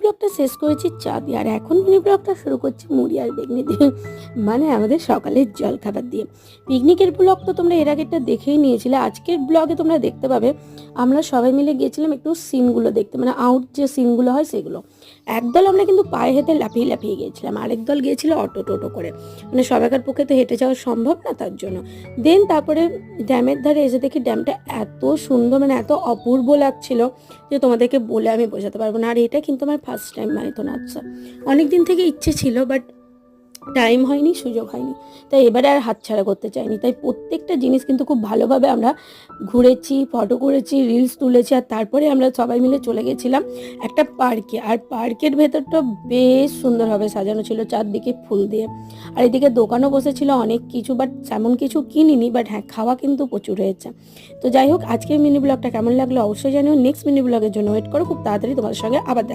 ব্লগটা শেষ করেছি চা দিয়ে, আর এখন মিনি ব্লগটা শুরু করছি মুড়ি আর বেগনি দিয়ে, মানে আমাদের সকালের জলখাবার দিয়ে। পিকনিকের ব্লগ তো তোমরা এর আগেরটা দেখেই নিয়েছিলে। আজকের ব্লগে তোমরা দেখতে পাবে আমরা সবাই মিলে গিয়েছিলাম একটু সিনগুলো দেখতে, মানে আউট যে সিনগুলো হয় সেগুলো। একদল আমরা কিন্তু পায়ে হেঁটে লাফিয়ে লাফিয়ে গিয়েছিলাম, আরেক দল গিয়েছিল অটো টোটো করে, মানে সবাইকার পক্ষে তো হেঁটে যাওয়া সম্ভব না, তার জন্য। দেন তারপরে ড্যামের ধারে এসে দেখি ড্যামটা এত সুন্দর, মানে এত অপূর্ব লাগছিল যে তোমাদেরকে বলে আমি বোঝাতে পারবো না। আর এটা কিন্তু আমার ফার্স্ট টাইম মাইথন আচ্ছা, অনেক দিন থেকে ইচ্ছে ছিল, বাট টাইম হয়নি, সুযোগ হয়নি, তাই এবারে আর হাতছাড়া করতে চাইনি। তাই প্রত্যেকটা জিনিস কিন্তু খুব ভালোভাবে আমরা ঘুরেছি, ফটো করেছি, রিলস তুলেছি, আর তারপরে আমরা সবাই মিলে চলে গেছিলাম একটা পার্কে। আর পার্কের ভেতরটা বেশ সুন্দরভাবে সাজানো ছিল চারদিকে ফুল দিয়ে, আর এদিকে দোকানও বসেছিল অনেক কিছু, বাট তেমন কিছু কিনিনি, বাট হ্যাঁ খাওয়া কিন্তু প্রচুর হয়েছে। তো যাই হোক, আজকের মিনি ব্লগটা কেমন লাগলো অবশ্যই জানিও। নেক্সট মিনি ব্লগের জন্য ওয়েট করো, খুব তাড়াতাড়ি তোমাদের সঙ্গে আবার দেখা